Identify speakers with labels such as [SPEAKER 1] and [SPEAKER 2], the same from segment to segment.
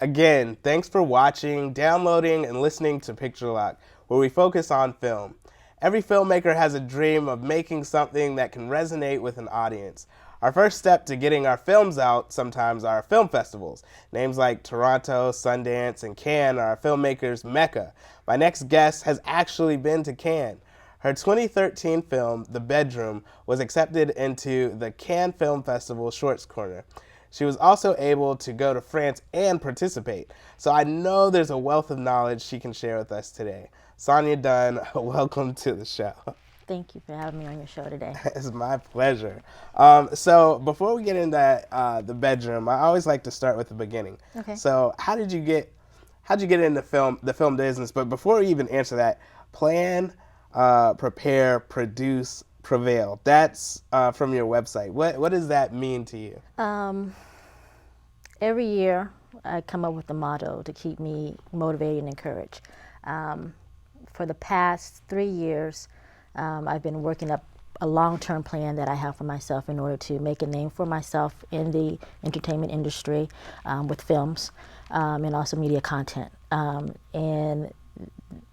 [SPEAKER 1] Again, thanks for watching, downloading, and listening to Picture Lock, where we focus on film. Every filmmaker has a dream of making something that can resonate with an audience. Our first step to getting our films out sometimes are film festivals. Names like Toronto, Sundance, and Cannes are our filmmakers' mecca. My next guest has actually been to Cannes. Her 2013 film, The Bedroom, was accepted into the Cannes Film Festival Shorts Corner. She was also able to go to France and participate. So I know there's a wealth of knowledge she can share with us today. Sonya Dunn, welcome to the show.
[SPEAKER 2] Thank you for having me on your show today.
[SPEAKER 1] It's my pleasure. So before we get into The Bedroom, I always like to start with the beginning.
[SPEAKER 2] Okay.
[SPEAKER 1] So how'd you get into the film business? But before we even answer that, plan, prepare, produce, prevail. That's from your website. What does that mean to you?
[SPEAKER 2] Every year, I come up with a motto to keep me motivated and encouraged. For the past 3 years, I've been working up a long-term plan that I have for myself in order to make a name for myself in the entertainment industry with films and also media content. And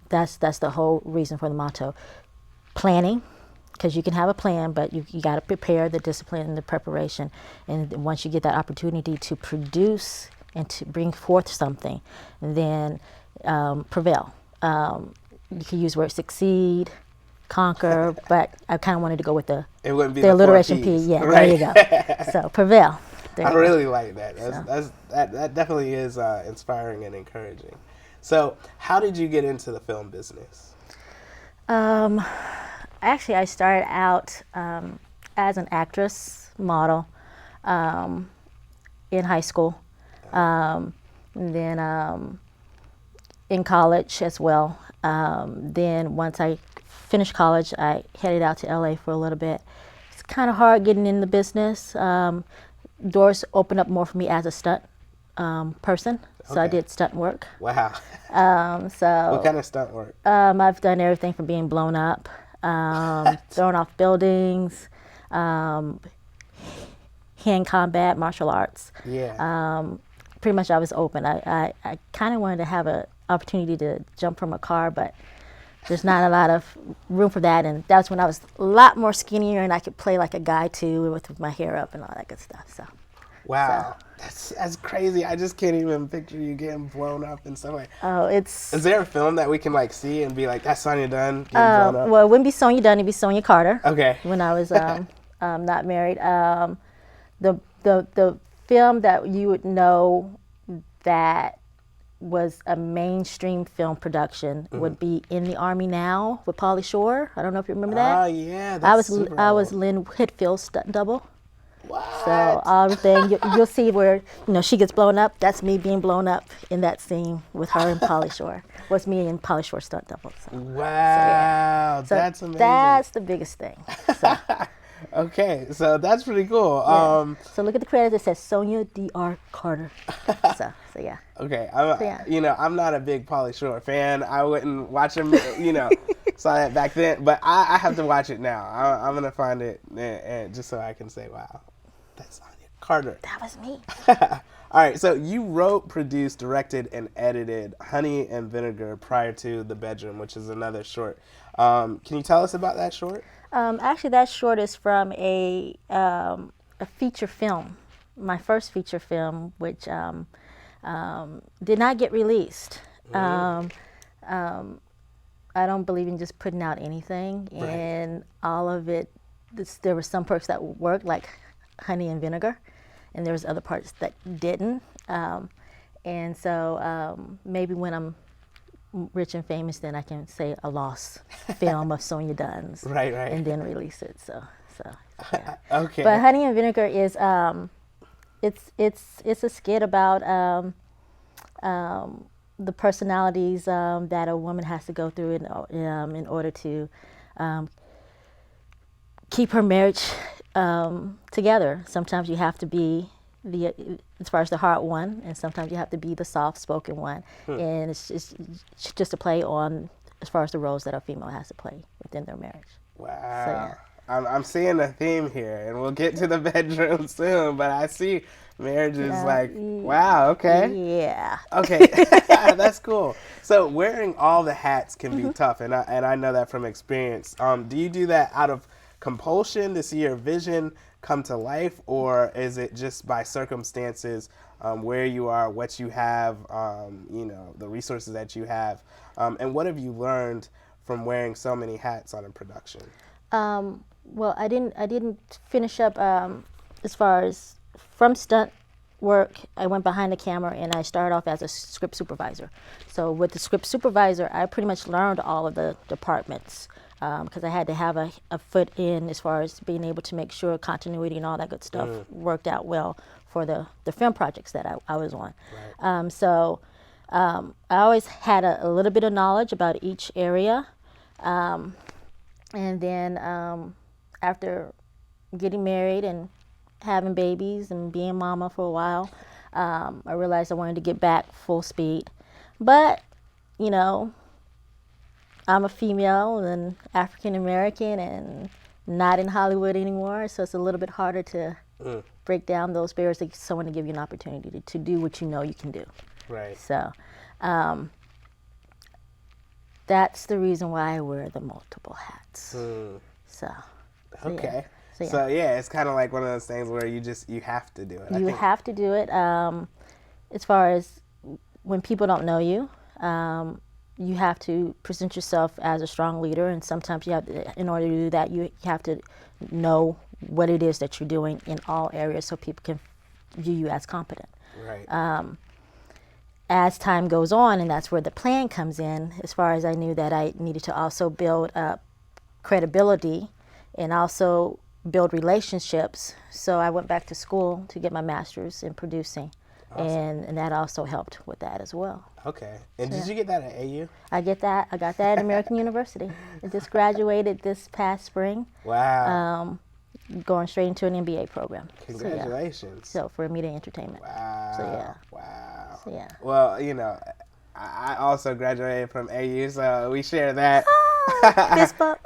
[SPEAKER 2] that's the whole reason for the motto. Planning, because you can have a plan, but you got to prepare, the discipline and the preparation. And once you get that opportunity to produce and to bring forth something, then prevail. You can use the word succeed, conquer, but I kind of wanted to go with the alliteration P. Yeah, right. There you go. So prevail.
[SPEAKER 1] I really like that. That definitely is inspiring and encouraging. So how did you get into the film business?
[SPEAKER 2] Actually, I started out as an actress, model, in high school, and then in college as well. Then once I finished college, I headed out to LA for a little bit. It's kind of hard getting in the business. Doors opened up more for me as a stunt person, so
[SPEAKER 1] Okay.
[SPEAKER 2] I did stunt work.
[SPEAKER 1] Wow.
[SPEAKER 2] So
[SPEAKER 1] What kind of stunt work?
[SPEAKER 2] I've done everything from being blown up, thrown off buildings, hand combat, martial arts.
[SPEAKER 1] Yeah.
[SPEAKER 2] Pretty much I was open. I kind of wanted to have an opportunity to jump from a car, but there's not a lot of room for that. And that's when I was a lot more skinnier and I could play like a guy too with my hair up and all that good stuff. So.
[SPEAKER 1] Wow. That's crazy. I just can't even picture you getting blown up in some way.
[SPEAKER 2] Oh, it's.
[SPEAKER 1] Is there a film that we can like see and be like, that's Sonya Dunn getting blown up?
[SPEAKER 2] Well, it wouldn't be Sonya Dunn, it'd be Sonya Carter.
[SPEAKER 1] Okay.
[SPEAKER 2] When I was not married. The film that you would know that was a mainstream film production would be In the Army Now with Pauly Shore. I don't know if you remember that.
[SPEAKER 1] Oh yeah. That's
[SPEAKER 2] I was Lynn Whitfield's stunt double.
[SPEAKER 1] What?
[SPEAKER 2] So all the thing you'll see where she gets blown up. That's me being blown up in that scene with her and Pauly Shore. Was me and Pauly Shore stunt double. So.
[SPEAKER 1] Wow.
[SPEAKER 2] So
[SPEAKER 1] that's amazing.
[SPEAKER 2] that's the biggest thing. So.
[SPEAKER 1] Okay, so that's pretty cool.
[SPEAKER 2] Yeah. So look at the credits. It says Sonya D.R. Carter. so yeah.
[SPEAKER 1] Okay, I'm not a big Pauly Shore fan. I wouldn't watch him, saw that back then. But I have to watch it now. I'm gonna find it and just so I can say, wow, that's Sonya Carter.
[SPEAKER 2] That was me.
[SPEAKER 1] All right, so you wrote, produced, directed, and edited Honey and Vinegar prior to The Bedroom, which is another short. Can you tell us about that short?
[SPEAKER 2] Actually, that short is from a feature film, my first feature film, which did not get released. I don't believe in just putting out anything,
[SPEAKER 1] Right.
[SPEAKER 2] and all of it, there were some parts that worked, like Honey and Vinegar, and there was other parts that didn't. And so maybe when I'm rich and famous, then I can say a lost film of Sonya Dunn's,
[SPEAKER 1] Right.
[SPEAKER 2] and then release it. So yeah.
[SPEAKER 1] Okay.
[SPEAKER 2] But Honey and Vinegar is it's a skit about the personalities that a woman has to go through in order to keep her marriage together. Sometimes you have to be as far as the hard one, and sometimes you have to be the soft-spoken one. And it's just a play on as far as the roles that a female has to play within their marriage.
[SPEAKER 1] Wow.
[SPEAKER 2] So, yeah.
[SPEAKER 1] I'm seeing a theme here, and we'll get to the bedroom soon. But I see marriage is like, wow, okay,
[SPEAKER 2] Yeah.
[SPEAKER 1] okay, that's cool. So wearing all the hats can be tough, and I know that from experience. Do you do that out of compulsion to see your vision come to life, or is it just by circumstances, where you are, what you have, the resources that you have, and what have you learned from wearing so many hats on a production?
[SPEAKER 2] Well, I didn't finish up as far as from stunt work. I went behind the camera and I started off as a script supervisor. So with the script supervisor, I pretty much learned all of the departments because I had to have a foot in as far as being able to make sure continuity and all that good stuff worked out well for the film projects that I was on.
[SPEAKER 1] Right.
[SPEAKER 2] I always had a little bit of knowledge about each area. And then after getting married and having babies and being mama for a while, I realized I wanted to get back full speed. But, you know, I'm a female and African American and not in Hollywood anymore, so it's a little bit harder to break down those barriers to someone to give you an opportunity to do what you know you can do.
[SPEAKER 1] Right.
[SPEAKER 2] So that's the reason why I wear the multiple hats. So
[SPEAKER 1] Okay.
[SPEAKER 2] yeah.
[SPEAKER 1] So yeah, it's kind of like one of those things where you have to do it.
[SPEAKER 2] You have to do it. As far as when people don't know you, you have to present yourself as a strong leader, and sometimes you have to, in order to do that, you have to know what it is that you're doing in all areas so people can view you as competent.
[SPEAKER 1] Right.
[SPEAKER 2] As time goes on, and that's where the plan comes in, as far as I knew that I needed to also build up credibility and also build relationships. So I went back to school to get my master's in producing. Awesome. And that also helped with that as well.
[SPEAKER 1] Okay. And did you get that at AU?
[SPEAKER 2] I got that at American University. I just graduated this past spring.
[SPEAKER 1] Wow.
[SPEAKER 2] Going straight into an MBA program.
[SPEAKER 1] Congratulations.
[SPEAKER 2] So for media entertainment.
[SPEAKER 1] Wow.
[SPEAKER 2] So yeah.
[SPEAKER 1] Wow.
[SPEAKER 2] So yeah.
[SPEAKER 1] Well, I also graduated from AU, so we share that.
[SPEAKER 2] Fist bump.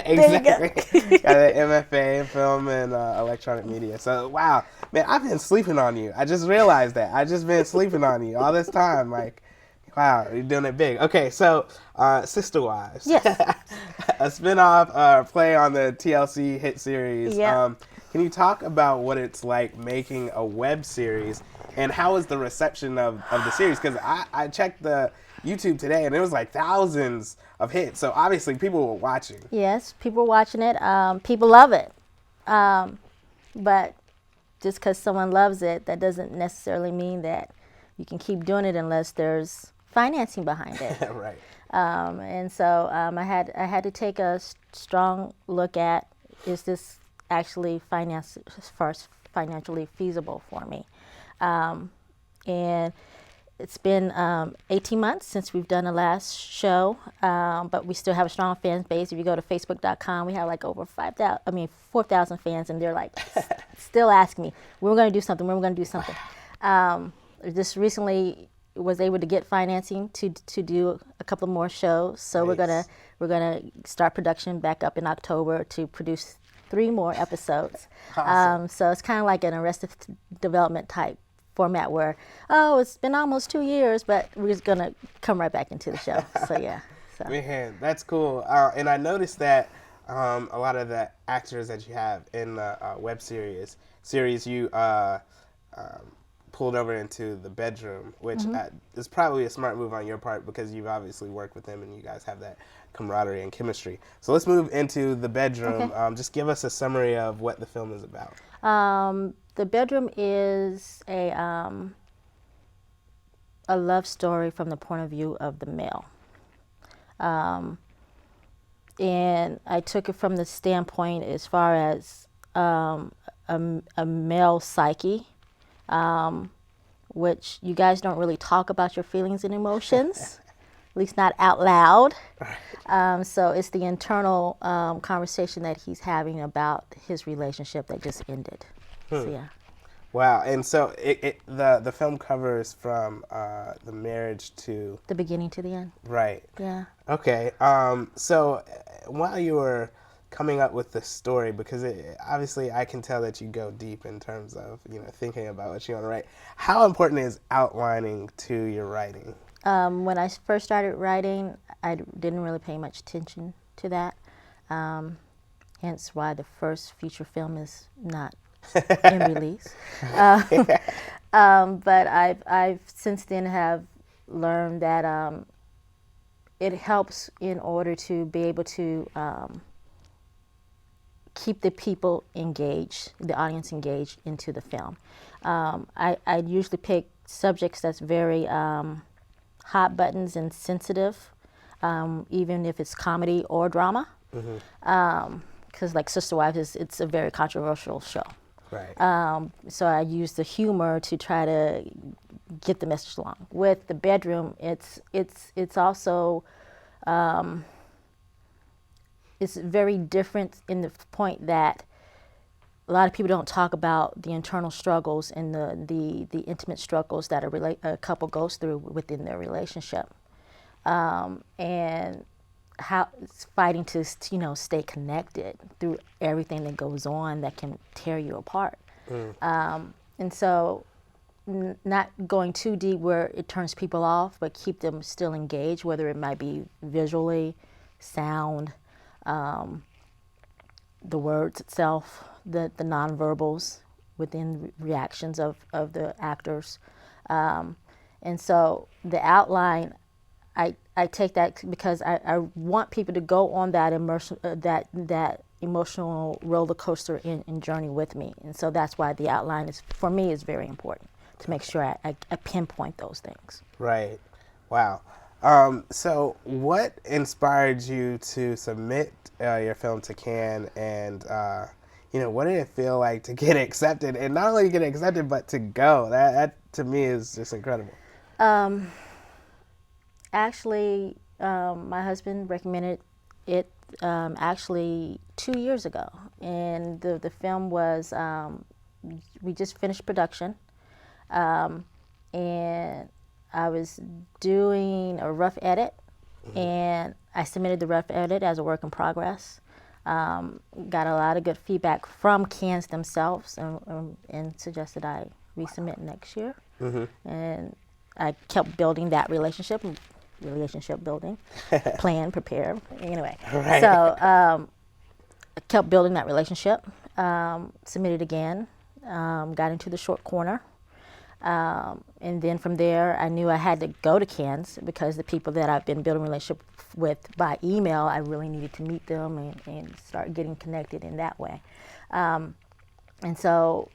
[SPEAKER 1] Exactly. Got an MFA in film and electronic media. So wow, man, I've been sleeping on you. I just realized that. I just been sleeping on you all this time. Like, wow, you're doing it big. Okay, so Sister Wives.
[SPEAKER 2] Yes.
[SPEAKER 1] A spinoff play on the TLC hit series.
[SPEAKER 2] Yeah.
[SPEAKER 1] Can you talk about what it's like making a web series, and how is the reception of the series? Because I checked the YouTube today, and it was like thousands of hits. So obviously people were watching.
[SPEAKER 2] Yes, people were watching it. People love it. But just because someone loves it, that doesn't necessarily mean that you can keep doing it unless there's financing behind it.
[SPEAKER 1] Right.
[SPEAKER 2] And so I had to take a strong look at, is this actually financially feasible for me? And it's been 18 months since we've done the last show, but we still have a strong fan base. If you go to facebook.com, we have like over 4,000 fans, and they're like still asking me, when we're going to do something, when we're going to do something. Just recently was able to get financing to do a couple more shows, so
[SPEAKER 1] nice.
[SPEAKER 2] we're gonna start production back up in October to produce 3 more episodes.
[SPEAKER 1] Awesome.
[SPEAKER 2] So it's kind of like an Arrested Development type format where, it's been almost 2 years, but we're just gonna come right back into the show. So yeah. So.
[SPEAKER 1] Man, that's cool. And I noticed that a lot of the actors that you have in the web series you pulled over into the bedroom, which is probably a smart move on your part because you've obviously worked with them and you guys have that camaraderie and chemistry. So let's move into the bedroom.
[SPEAKER 2] Okay.
[SPEAKER 1] Just give us a summary of what the film is about.
[SPEAKER 2] The bedroom is a love story from the point of view of the male. And I took it from the standpoint as far as a male psyche, which you guys don't really talk about your feelings and emotions, at least not out loud. So it's the internal conversation that he's having about his relationship that just ended. So yeah.
[SPEAKER 1] Wow, and so the film covers from the marriage to
[SPEAKER 2] The beginning to the end.
[SPEAKER 1] right.
[SPEAKER 2] Yeah.
[SPEAKER 1] Okay. So while you were coming up with the story? Because obviously I can tell that you go deep in terms of, thinking about what you want to write. How important is outlining to your writing?
[SPEAKER 2] When I first started writing, I didn't really pay much attention to that. Hence why the first feature film is not in release. But I've since then have learned that it helps in order to be able to keep the people engaged, the audience engaged into the film. I usually pick subjects that's very hot buttons and sensitive, even if it's comedy or drama. Because like Sister Wives, it's a very controversial show.
[SPEAKER 1] Right.
[SPEAKER 2] So I use the humor to try to get the message along. With the bedroom, it's also it's very different in the point that a lot of people don't talk about the internal struggles and the intimate struggles that a couple goes through within their relationship, and how it's fighting to stay connected through everything that goes on that can tear you apart. And so not going too deep where it turns people off, but keep them still engaged, whether it might be visually, sound, the words itself, the nonverbals within reactions of the actors. And so the outline, I take that because I want people to go on that that emotional roller coaster and journey with me. And so that's why the outline is, for me, is very important to make sure I pinpoint those things.
[SPEAKER 1] Right. Wow. So what inspired you to submit your film to Cannes, and what did it feel like to get accepted, and not only get accepted but to go? That to me is just incredible.
[SPEAKER 2] Actually, my husband recommended it actually 2 years ago, and the film was we just finished production, and I was doing a rough edit, and I submitted the rough edit as a work in progress. Got a lot of good feedback from Cannes themselves, and suggested I resubmit next year. And I kept building that relationship building, plan, prepare. Anyway,
[SPEAKER 1] Right.
[SPEAKER 2] so I kept building that relationship. Submitted again, got into the short corner. And then from there, I knew I had to go to Cannes because the people that I've been building a relationship with by email, I really needed to meet them and start getting connected in that way. And so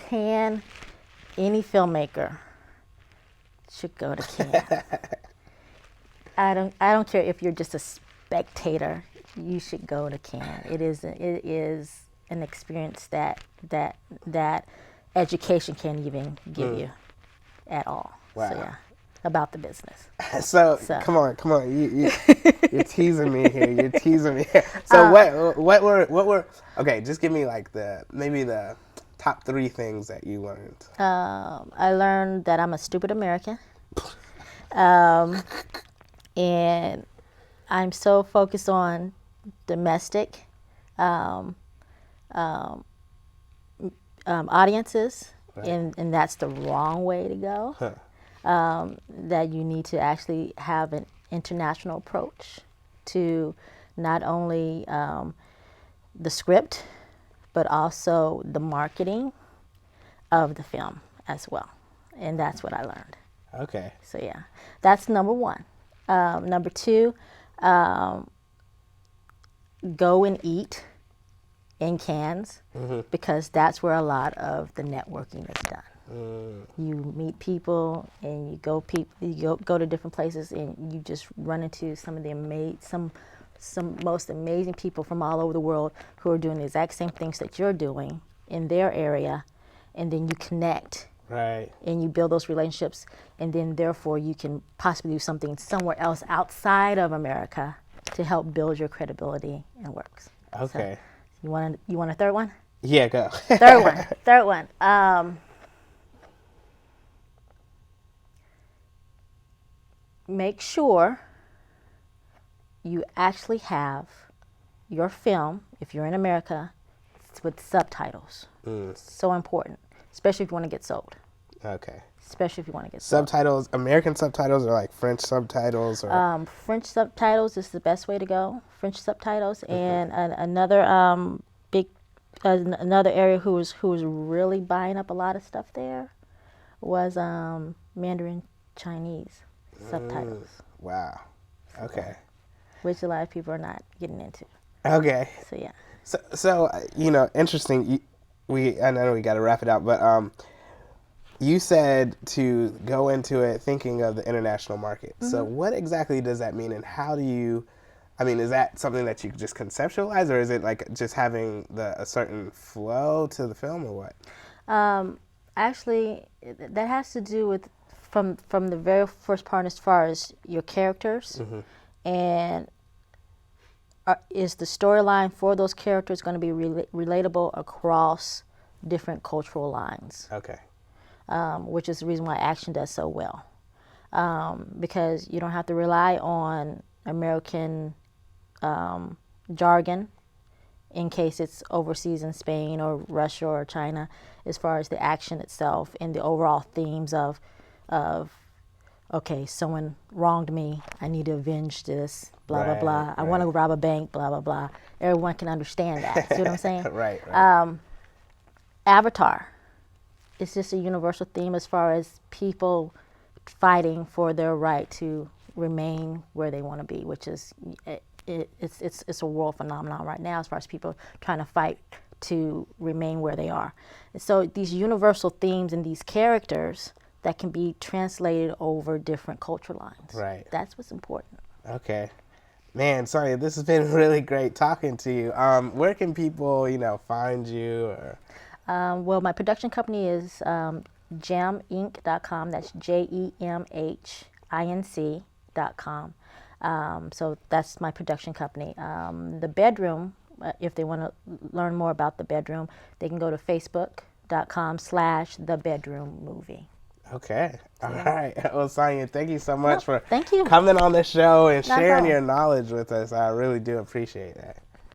[SPEAKER 2] Cannes, any filmmaker should go to Cannes. I don't care if you're just a spectator. You should go to Cannes. It is an experience that education can't even give you at all.
[SPEAKER 1] Wow.
[SPEAKER 2] So yeah, about the business.
[SPEAKER 1] So come on, you're teasing me here. You're teasing me here. So what were okay? Just give me like maybe the top 3 things that you learned.
[SPEAKER 2] I learned that I'm a stupid American, and I'm so focused on domestic audiences,
[SPEAKER 1] Right.
[SPEAKER 2] and that's the wrong way to go. That you need to actually have an international approach to not only the script, but also the marketing of the film as well. And that's what I learned.
[SPEAKER 1] Okay.
[SPEAKER 2] So yeah, that's number 1. Number 2, go and eat in Cannes, because that's where a lot of the networking is done. You meet people, and you go to different places, and you just run into some of the some most amazing people from all over the world who are doing the exact same things that you're doing in their area, and then you connect.
[SPEAKER 1] Right.
[SPEAKER 2] And you build those relationships, and then therefore you can possibly do something somewhere else outside of America to help build your credibility and works.
[SPEAKER 1] Okay.
[SPEAKER 2] So, you want a third one?
[SPEAKER 1] Yeah, go.
[SPEAKER 2] Third one. Make sure you actually have your film, if you're in America, with subtitles. So important, especially if you want to get sold.
[SPEAKER 1] Okay.
[SPEAKER 2] Especially if you want to get sold.
[SPEAKER 1] Subtitles, American subtitles, or like French subtitles, or
[SPEAKER 2] French subtitles is the best way to go. French subtitles, and another big, another area who was really buying up a lot of stuff there was Mandarin Chinese subtitles.
[SPEAKER 1] Wow. Okay.
[SPEAKER 2] Which a lot of people are not getting into.
[SPEAKER 1] Okay.
[SPEAKER 2] So yeah.
[SPEAKER 1] So interesting. I know we got to wrap it out, but you said to go into it thinking of the international market. So what exactly does that mean, and how do you? I mean, is that something that you just conceptualize, or is it like just having a certain flow to the film, or what?
[SPEAKER 2] Actually, that has to do with from the very first part as far as your characters, and is the storyline for those characters going to be relatable across different cultural lines?
[SPEAKER 1] Okay.
[SPEAKER 2] Which is the reason why action does so well, because you don't have to rely on American jargon in case it's overseas in Spain or Russia or China, as far as the action itself and the overall themes of okay, someone wronged me, I need to avenge this, blah, blah, blah. I want to rob a bank, blah, blah, blah. Everyone can understand that. See what I'm saying?
[SPEAKER 1] Right.
[SPEAKER 2] Avatar. It's just a universal theme as far as people fighting for their right to remain where they want to be, which is it's a world phenomenon right now as far as people trying to fight to remain where they are. And so these universal themes and these characters that can be translated over different cultural lines.
[SPEAKER 1] Right.
[SPEAKER 2] That's what's important.
[SPEAKER 1] Okay. Man, Sonya, this has been really great talking to you. Where can people, find you? Or
[SPEAKER 2] well, my production company is jeminc.com. That's JEMHINC.com. So that's my production company. The Bedroom, if they want to learn more about The Bedroom, they can go to facebook.com/thebedroommovie.
[SPEAKER 1] Okay. All right. Well, Sonya, thank you so much for
[SPEAKER 2] thank you.
[SPEAKER 1] coming on the show and
[SPEAKER 2] Not at
[SPEAKER 1] sharing
[SPEAKER 2] all.
[SPEAKER 1] your knowledge with us. I really do appreciate that.